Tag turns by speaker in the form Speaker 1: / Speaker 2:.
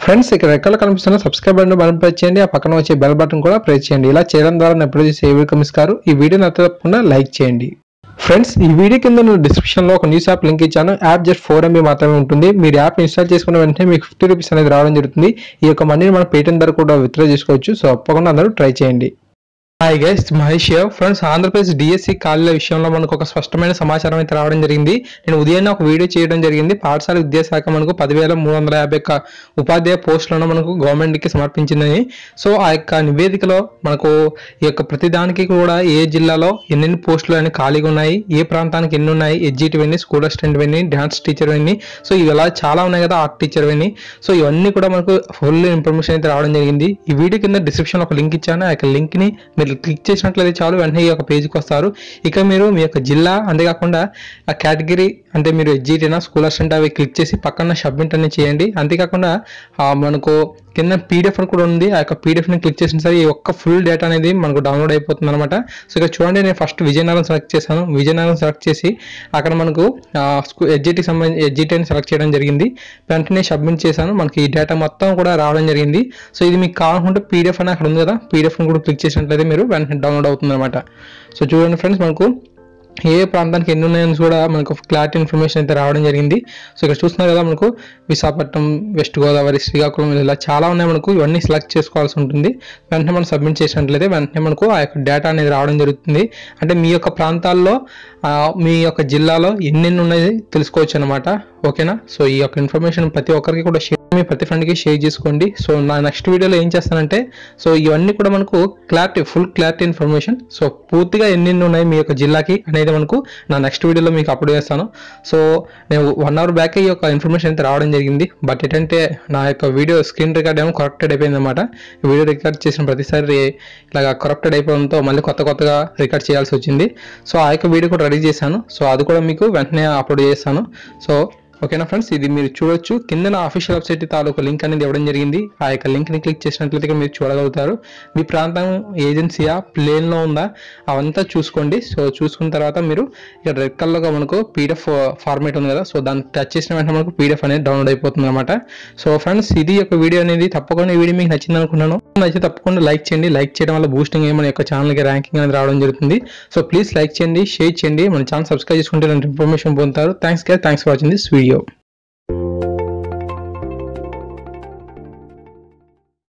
Speaker 1: Friends ఇక్కడ రెక్కలు కనిపిస్తున్న సబ్స్క్రైబ్ బటన్ ప్రెస్ చేయండి, ఆ పక్కన వచ్చే బెల్ బటన్ కూడా ప్రెస్ చేయండి. ఇలా చేయడం ద్వారా నేను ఎప్పుడు చేసే వీడియో ఇస్తారు. ఈ వీడియో నచ్చితే తప్పకుండా లైక్ చేయండి. ఫ్రెండ్స్ ఈ వీడియో కింద నేను డిస్క్రిప్షన్ లో ఒక న్యూస్ యాప్ లింక్ ఇచ్చాను. యాప్ జస్ట్ 4 MB మాత్రమే ఉంటుంది. మీరు యాప్ ఇన్స్టాల్ చేసుకున్న వెంటనే మీకు 50 రూపీస్ అనేది రావడం జరుగుతుంది. ఈ యొక్క మనీని మనం పేటిఎం ద్వారా కూడా విత్డ్రా చేసుకోవచ్చు. సో తప్పకుండా అందరూ ట్రై చేయండి. Hi guys, Mahesh here. Friends Andhra Pradesh DSC ఖాళీల విషయంలో మనకు ఒక స్పష్టమైన సమాచారం అయితే రావడం జరిగింది. నేను ఉదయాన్నే ఒక వీడియో చేయడం జరిగింది. పాఠశాల విద్యాశాఖ మనకు 10,350 ఉపాధ్యాయ పోస్టులను మనకు గవర్నమెంట్కి సమర్పించిందని. సో ఆ యొక్క నివేదికలో మనకు ఈ యొక్క ప్రతిదానికి కూడా ఏ జిల్లాలో ఎన్నెన్ని పోస్టులు అని ఖాళీగా ఉన్నాయి, ఏ ప్రాంతానికి ఎన్ని ఉన్నాయి, ఎడ్జిటివ్ ఎన్ని, స్కూల్ అసిస్టెంట్ ఎన్ని, డాన్స్ టీచర్ ఎన్ని, సో ఇవి ఇలా చాలా ఉన్నాయి కదా, ఆర్ట్ టీచర్ ఎన్ని. సో ఇవన్నీ కూడా మనకు ఫుల్ ఇన్ఫర్మేషన్ అయితే రావడం జరిగింది. ఈ వీడియో కింద డిస్క్రిప్షన్ ఒక లింక్ ఇచ్చాను. ఆ యొక్క లింక్ ని మీరు క్లిక్ చేసినట్లయితే చాలు, వెంటనే ఈ యొక్క పేజ్కి వస్తారు. ఇక మీరు మీ యొక్క జిల్లా, అంతేకాకుండా ఆ కేటగిరీ అంటే మీరు ఎడ్జిటీనా, స్కూల్ అసిస్టెంట్ అవి క్లిక్ చేసి పక్కన సబ్మిట్ అనేది చేయండి. అంతేకాకుండా మనకు కింద పీడిఎఫ్ అని కూడా ఉంది. ఆ యొక్క పీడిఎఫ్ని క్లిక్ చేసిన సరే ఈ ఒక్క ఫుల్ డేటా అనేది మనకు డౌన్లోడ్ అయిపోతుంది అనమాట. సో ఇక్కడ చూడండి, నేను ఫస్ట్ విజయనగరం సెలెక్ట్ చేశాను. విజయనగరం సెలెక్ట్ చేసి అక్కడ మనకు ఎడ్జిటీకి సంబంధించి ఎడ్జిటీని సెలెక్ట్ చేయడం జరిగింది. వెంటనే సబ్మిట్ చేశాను. మనకి ఈ డేటా మొత్తం కూడా రావడం జరిగింది. సో ఇది మీకు కావాలనుకుంటే పీడిఎఫ్ అని అక్కడ ఉంది కదా, పీడిఎఫ్ని కూడా క్లిక్ చేసినట్లయితే మీరు వెంటనే డౌన్లోడ్ అవుతుంది అనమాట. సో చూడండి ఫ్రెండ్స్, మనకు ఏ ప్రాంతానికి ఎన్ని ఉన్నాయని కూడా మనకు క్లారిటీ ఇన్ఫర్మేషన్ అయితే రావడం జరిగింది. సో ఇక్కడ చూస్తున్నారు కదా, మనకు విశాఖపట్నం, వెస్ట్ గోదావరి, శ్రీకాకుళం ఇలా చాలా ఉన్నాయి. మనకు ఇవన్నీ సెలెక్ట్ చేసుకోవాల్సి ఉంటుంది. వెంటనే మనం సబ్మిట్ చేసినట్లయితే వెంటనే మనకు ఆ యొక్క డేటా అనేది రావడం జరుగుతుంది. అంటే మీ యొక్క ప్రాంతాల్లో మీ యొక్క జిల్లాలో ఎన్నెన్ని ఉన్నాయి తెలుసుకోవచ్చు అనమాట. ఓకేనా? సో ఈ యొక్క ఇన్ఫర్మేషన్ ప్రతి ఒక్కరికి కూడా మీ ప్రతి ఫ్రెండ్కి షేర్ చేసుకోండి. సో నా నెక్స్ట్ వీడియోలో ఏం చేస్తానంటే, సో ఇవన్నీ కూడా మనకు ఫుల్ క్లారిటీ ఇన్ఫర్మేషన్, సో పూర్తిగా ఎన్ని ఉన్నాయి మీ యొక్క జిల్లాకి అనేది మనకు నా నెక్స్ట్ వీడియోలో మీకు అప్లోడ్ చేస్తాను. సో నేను 1 hour బ్యాక్ ఈ యొక్క ఇన్ఫర్మేషన్ అయితే రావడం జరిగింది. బట్ ఏంటంటే నా యొక్క వీడియో స్క్రీన్ రికార్డ్ ఏమో కరెక్టెడ్ అయిపోయింది అనమాట. వీడియో రికార్డ్ చేసిన ప్రతిసారి ఇలాగా కరెక్టెడ్ అయిపోవడంతో మళ్ళీ కొత్తగా రికార్డ్ చేయాల్సి వచ్చింది. సో ఆ యొక్క వీడియో కూడా రెడీ చేశాను. సో అది కూడా మీకు వెంటనే అప్లోడ్ చేస్తాను. సో ఓకేనా ఫ్రెండ్స్, ఇది మీరు చూడొచ్చు. కింద నా అఫీషియల్ వెబ్సైట్ తాలూకు లింక్ అనేది ఇవ్వడం జరిగింది. ఆ యొక్క లింక్ని క్లిక్ చేసినట్లయితే మీరు చూడగలుగుతారు. మీ ప్రాంతం ఏజెన్సీయా, ప్లేన్లో ఉందా, అవంతా చూసుకోండి. సో చూసుకున్న తర్వాత మీరు ఇక్కడ రెడ్ కలర్గా మనకు పీడిఎఫ్ ఫార్మేట్ ఉంది కదా, సో దాన్ని టచ్ చేసిన వెంటనే మనకు పీడిఎఫ్ అనేది డౌన్లోడ్ అయిపోతుంది అనమాట. సో ఫ్రెండ్స్, ఇది యొక్క వీడియో అనేది తప్పకుండా ఈ వీడియో మీకు నచ్చింది అనుకున్నాను. నచ్చితే తప్పకుండా లైక్ చేయండి. లైక్ చేయడం వల్ల బూస్టింగ్ మన యొక్క ఛానల్కి ర్యాంకింగ్ అనేది రావడం జరుగుతుంది. సో ప్లీజ్ లైక్ చేయండి, షేర్ చేయండి, మన ఛానల్ సబ్స్క్రైబ్ చేసుకుంటే ఇలాంటి ఇన్ఫర్మేషన్ పొందుతారు. Thanks for watching this video.